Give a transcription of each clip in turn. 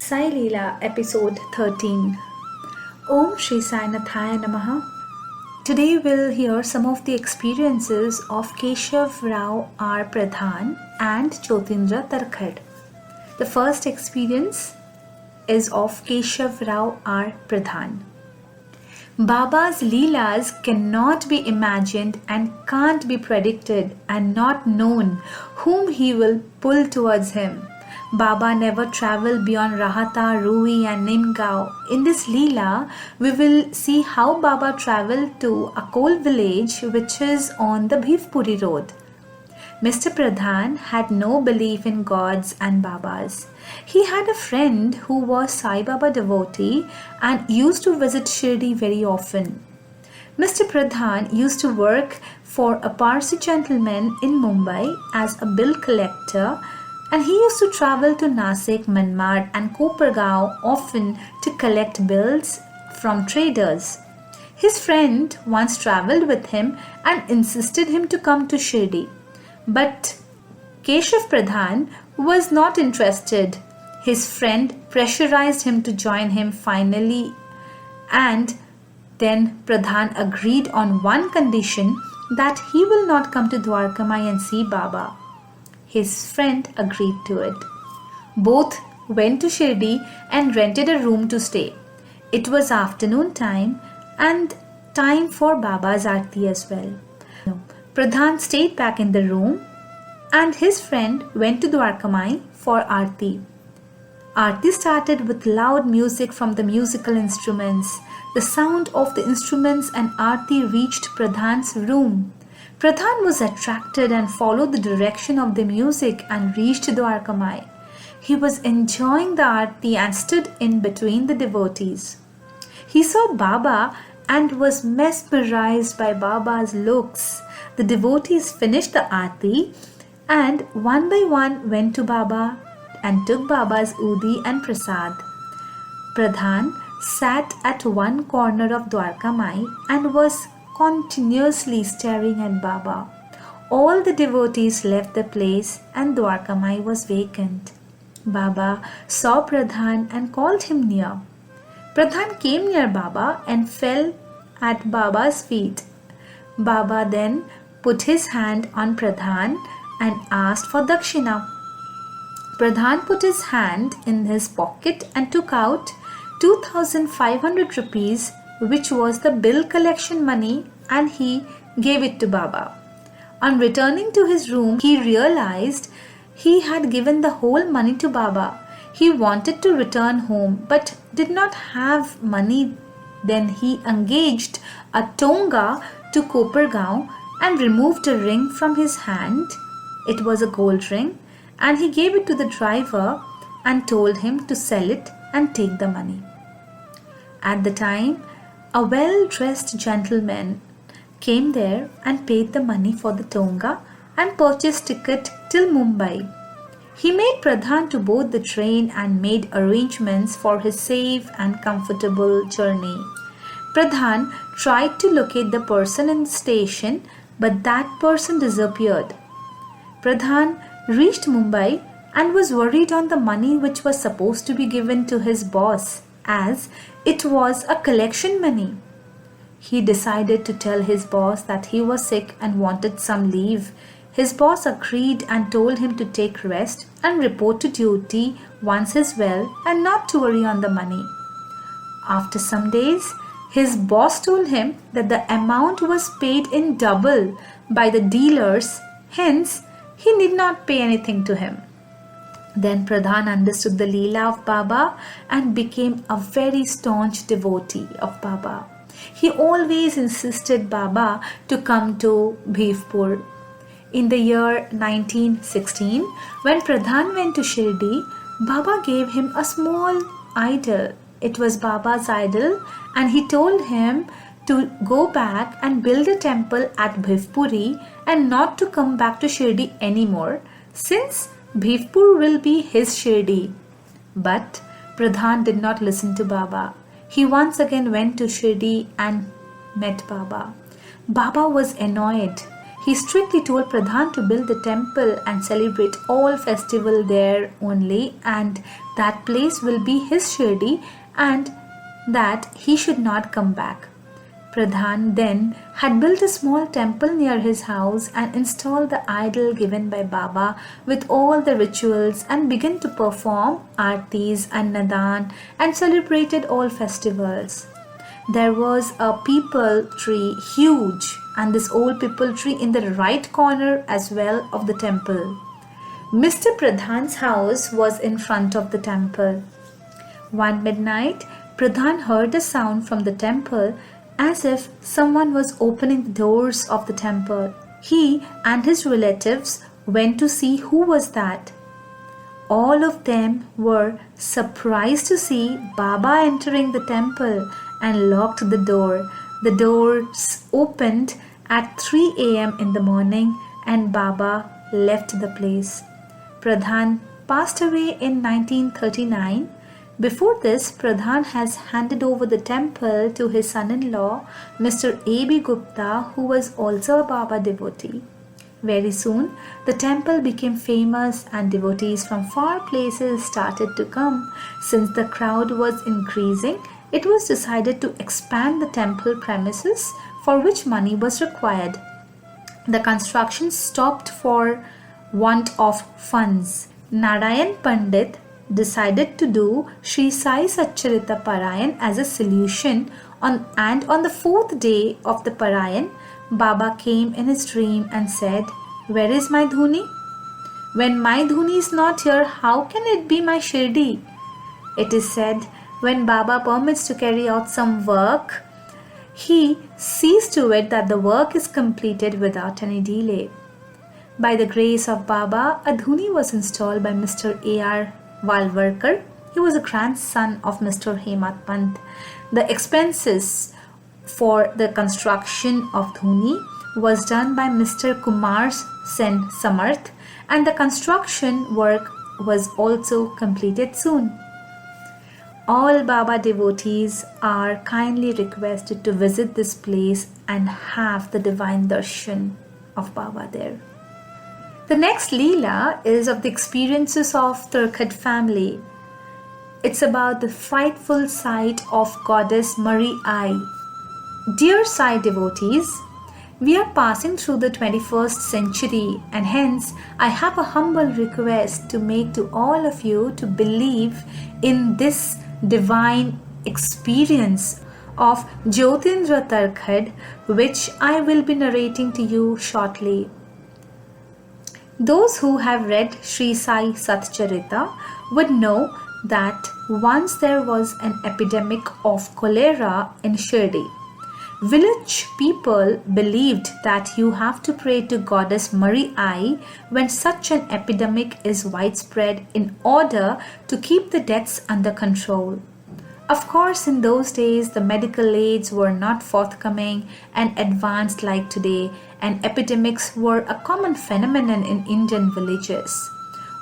Sai Leela, Episode 13. Om Shri Sai Nathaya Namaha. Today we'll hear some of the experiences of Keshav Rao R. Pradhan and Jyotindra Tarkhad. The first experience is of Keshav Rao R. Pradhan. Baba's Leelas cannot be imagined and can't be predicted and not known whom he will pull towards him. Baba never travelled beyond Rahata, Rui and Nimgao. In this Leela, we will see how Baba travelled to Akol village which is on the Bhivpuri road. Mr. Pradhan had no belief in gods and Babas. He had a friend who was Saibaba devotee and used to visit Shiridi very often. Mr. Pradhan used to work for a Parsi gentleman in Mumbai as a bill collector, and he used to travel to Nasik, Manmad and Kopargaon often to collect bills from traders. His friend once travelled with him and insisted him to come to Shirdi. But Keshav Pradhan was not interested. His friend pressurized him to join him finally, and then Pradhan agreed on one condition, that he will not come to Dwarkamai and see Baba. His friend agreed to it. Both went to Shirdi and rented a room to stay. It was afternoon time and time for Baba's Aarti as well. Pradhan stayed back in the room and his friend went to Dwarkamai for Aarti. Aarti started with loud music from the musical instruments. The sound of the instruments and Aarti reached Pradhan's room. Pradhan was attracted and followed the direction of the music and reached Dwarkamai. He was enjoying the Aarti and stood in between the devotees. He saw Baba and was mesmerized by Baba's looks. The devotees finished the Aarti and one by one went to Baba and took Baba's Udi and Prasad. Pradhan sat at one corner of Dwarkamai and was continuously staring at Baba. All the devotees left the place and Dwarkamai was vacant. Baba saw Pradhan and called him near. Pradhan came near Baba and fell at Baba's feet. Baba then put his hand on Pradhan and asked for dakshina. Pradhan put his hand in his pocket and took out 2,500 rupees, which was the bill collection money, and he gave it to Baba. On returning to his room, he realized he had given the whole money to Baba. He wanted to return home but did not have money. Then he engaged a tonga to Kopargaon and removed a ring from his hand. It was a gold ring, and he gave it to the driver and told him to sell it and take the money. At the time, a well-dressed gentleman came there and paid the money for the tonga and purchased ticket till Mumbai. He made Pradhan to board the train and made arrangements for his safe and comfortable journey. Pradhan tried to locate the person in the station, but that person disappeared. Pradhan reached Mumbai and was worried on the money which was supposed to be given to his boss, as it was a collection money. He decided to tell his boss that he was sick and wanted some leave. His boss agreed and told him to take rest and report to duty once he's well and not to worry on the money. After some days, his boss told him that the amount was paid in double by the dealers, hence he need not pay anything to him. Then Pradhan understood the Leela of Baba and became a very staunch devotee of Baba. He always insisted Baba to come to Bhivpur. In the year 1916, when Pradhan went to Shirdi, Baba gave him a small idol. It was Baba's idol, and he told him to go back and build a temple at Bhivpuri and not to come back to Shirdi anymore, since Bhivpur will be his Shirdi. But Pradhan did not listen to Baba. He once again went to Shirdi and met Baba. Baba was annoyed. he strictly told Pradhan to build the temple and celebrate all festival there only, and that place will be his Shirdi, and that he should not come back. Pradhan then had built a small temple near his house and installed the idol given by Baba with all the rituals and began to perform aartis and nadan and celebrated all festivals. There was a peepal tree, huge, and this old peepal tree in the right corner as well of the temple. Mr. Pradhan's house was in front of the temple. One midnight, Pradhan heard a sound from the temple as if someone was opening the doors of the temple. He and his relatives went to see who was that. All of them were surprised to see Baba entering the temple and locked the door. The doors opened at 3 a.m. in the morning and Baba left the place. Pradhan passed away in 1939. Before this, Pradhan has handed over the temple to his son-in-law, Mr. A.B. Gupta, who was also a Baba devotee. Very soon, the temple became famous and devotees from far places started to come. Since the crowd was increasing, it was decided to expand the temple premises, for which money was required. The construction stopped for want of funds. Narayan Pandit decided to do Sri Sai Satcharita Parayan as a solution and on the fourth day of the Parayan, Baba came in his dream and said, "Where is my dhuni? When my dhuni is not here, how can it be my Shirdi?" It is said, when Baba permits to carry out some work, he sees to it that the work is completed without any delay. By the grace of Baba, a dhuni was installed by Mr. A.R. Walwarkar. He was a grandson of Mr. Hemat Pant. The expenses for the construction of dhuni was done by Mr. Kumar Sen Samarth, and the construction work was also completed soon. All Baba devotees are kindly requested to visit this place and have the divine darshan of Baba there. The next Leela is of the experiences of Turkhad family. It's about the frightful sight of goddess Mari Ai. Dear Sai devotees, we are passing through the 21st century and hence I have a humble request to make to all of you to believe in this divine experience of Jyotindra Tarkhad, which I will be narrating to you shortly. Those who have read Sri Sai Satcharita would know that once there was an epidemic of cholera in Shirdi. Village people believed that you have to pray to goddess Mari Ai when such an epidemic is widespread in order to keep the deaths under control. Of course, in those days, the medical aids were not forthcoming and advanced like today, and epidemics were a common phenomenon in Indian villages.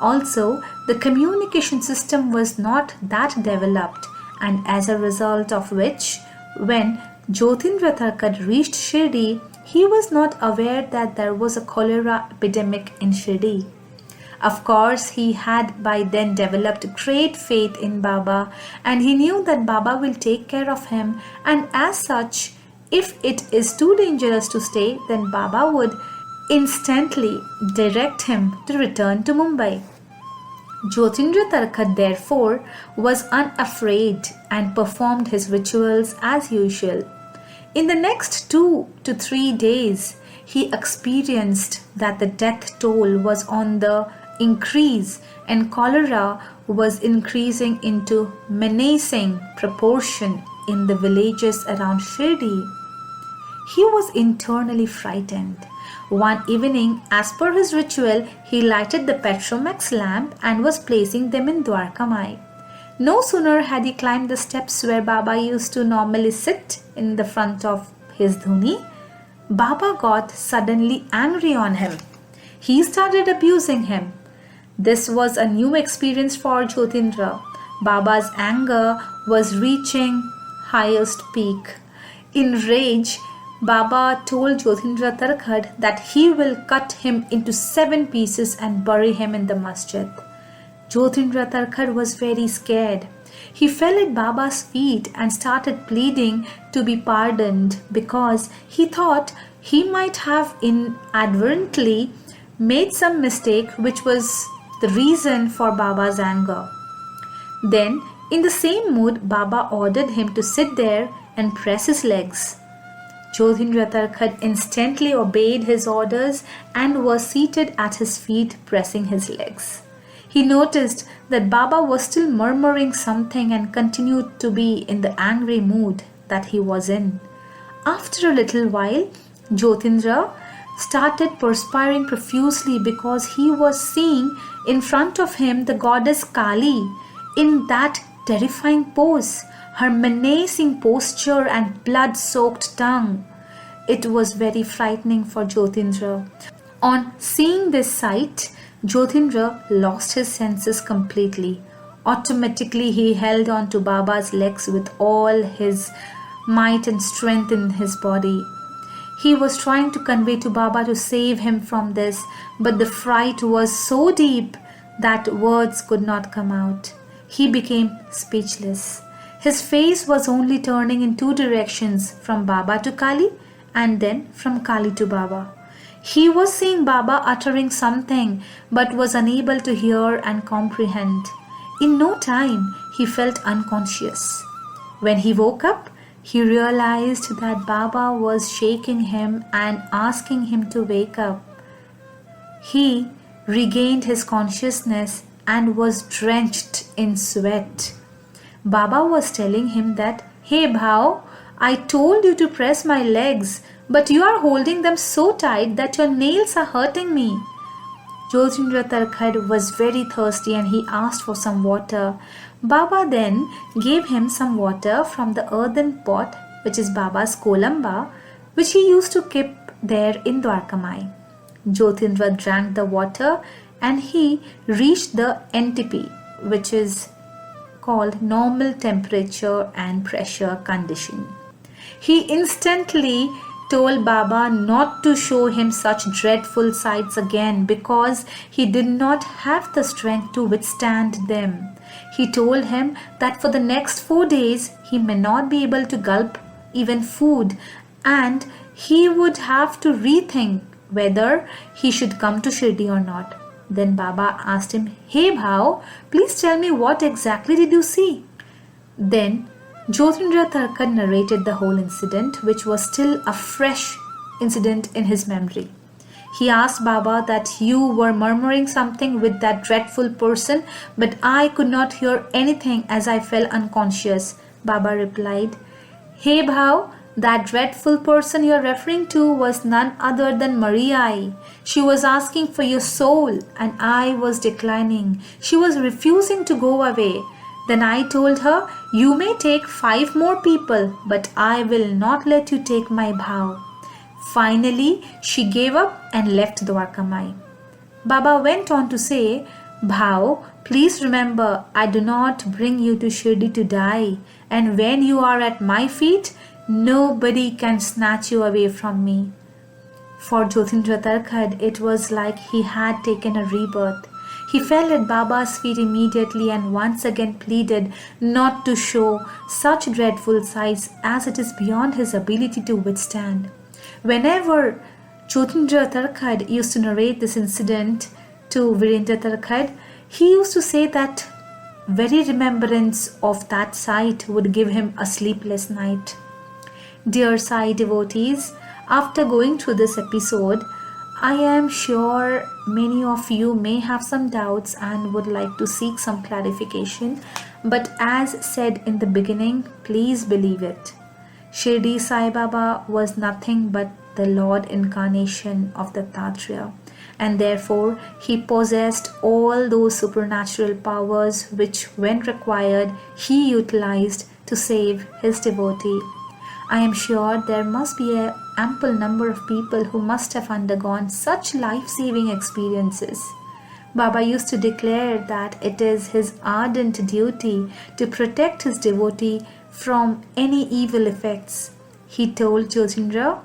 Also, the communication system was not that developed, and as a result of which, when Jyotindra Tarkhad reached Shirdi, he was not aware that there was a cholera epidemic in Shirdi. Of course, he had by then developed great faith in Baba, and he knew that Baba will take care of him, and as such, if it is too dangerous to stay, then Baba would instantly direct him to return to Mumbai. Jyotindra Tarkhad therefore was unafraid and performed his rituals as usual. In the next 2 to 3 days, he experienced that the death toll was on the increase and cholera was increasing into menacing proportion in the villages around Shirdi. He was internally frightened. One evening, as per his ritual, he lighted the Petromax lamp and was placing them in Dwarkamai. No sooner had he climbed the steps where Baba used to normally sit in the front of his dhuni, Baba got suddenly angry on him. He started abusing him. This was a new experience for Jyotindra. Baba's anger was reaching highest peak. In rage, Baba told Jyotindra Tarkhad that he will cut him into 7 pieces and bury him in the masjid. Jyotindra Tarkhad was very scared. He fell at Baba's feet and started pleading to be pardoned because he thought he might have inadvertently made some mistake which was the reason for Baba's anger. Then, in the same mood, Baba ordered him to sit there and press his legs. Jyotindra Tarkhad instantly obeyed his orders and was seated at his feet pressing his legs. He noticed that Baba was still murmuring something and continued to be in the angry mood that he was in. After a little while, Jyotindra started perspiring profusely because he was seeing in front of him the goddess Kali in that terrifying pose, her menacing posture and blood-soaked tongue. It was very frightening for Jyotindra. On seeing this sight, Jyotindra lost his senses completely. Automatically, he held on to Baba's legs with all his might and strength in his body. He was trying to convey to Baba to save him from this, but the fright was so deep that words could not come out. He became speechless. His face was only turning in 2 directions, from Baba to Kali and then from Kali to Baba. He was seeing Baba uttering something but was unable to hear and comprehend. In no time, he felt unconscious. When he woke up, he realized that Baba was shaking him and asking him to wake up. He regained his consciousness and was drenched in sweat. Baba was telling him that, "Hey Bhau, I told you to press my legs, but you are holding them so tight that your nails are hurting me." Jyotindra Tarkhad was very thirsty and he asked for some water. Baba then gave him some water from the earthen pot, which is Baba's kolamba, which he used to keep there in Dwarkamai. Jyotindra drank the water and he reached the NTP, which is called normal temperature and pressure condition. He instantly told Baba not to show him such dreadful sights again because he did not have the strength to withstand them. He told him that for the next 4 days he may not be able to gulp even food and he would have to rethink whether he should come to Shiridi or not. Then Baba asked him, "Hey Bhau, please tell me what exactly did you see?" Then Jyotindra Tarkhad narrated the whole incident, which was still a fresh incident in his memory. He asked Baba that, "You were murmuring something with that dreadful person, but I could not hear anything as I fell unconscious." Baba replied, "Hey Bhau, that dreadful person you are referring to was none other than Maria. She was asking for your soul and I was declining. She was refusing to go away. Then I told her, 'You may take 5 more people, but I will not let you take my Bhau.' Finally, she gave up and left Dwarkamai." Baba went on to say, "Bhau, please remember, I do not bring you to Shirdi to die, and when you are at my feet, nobody can snatch you away from me." For Jyotindra Tarkhad, it was like he had taken a rebirth. He fell at Baba's feet immediately and once again pleaded not to show such dreadful sights as it is beyond his ability to withstand. Whenever Jyotindra Tarkhad used to narrate this incident to Virendra Tarkhad, he used to say that very remembrance of that sight would give him a sleepless night. Dear Sai devotees, after going through this episode, I am sure many of you may have some doubts and would like to seek some clarification, but as said in the beginning, please believe it. Shirdi Saibaba was nothing but the Lord incarnation of the Tattriya, and therefore he possessed all those supernatural powers which, when required, he utilized to save his devotee. I am sure there must be an ample number of people who must have undergone such life-saving experiences. Baba used to declare that it is his ardent duty to protect his devotee from any evil effects. he told Jyotirindra,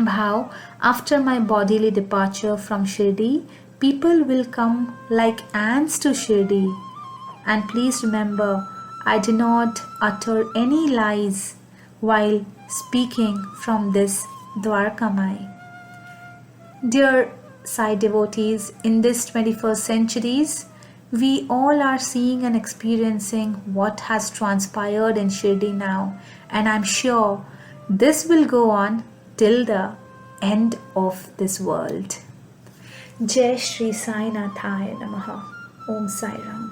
how after my bodily departure from Shiridi, people will come like ants to Shiridi. And please remember, I do not utter any lies while speaking from this Dwarkamai. Dear Sai devotees, in this 21st centuries, we all are seeing and experiencing what has transpired in Shirdi now, and I'm sure this will go on till the end of this world. Jai Shri Sai Nathaya Namaha. Om Sai Ram.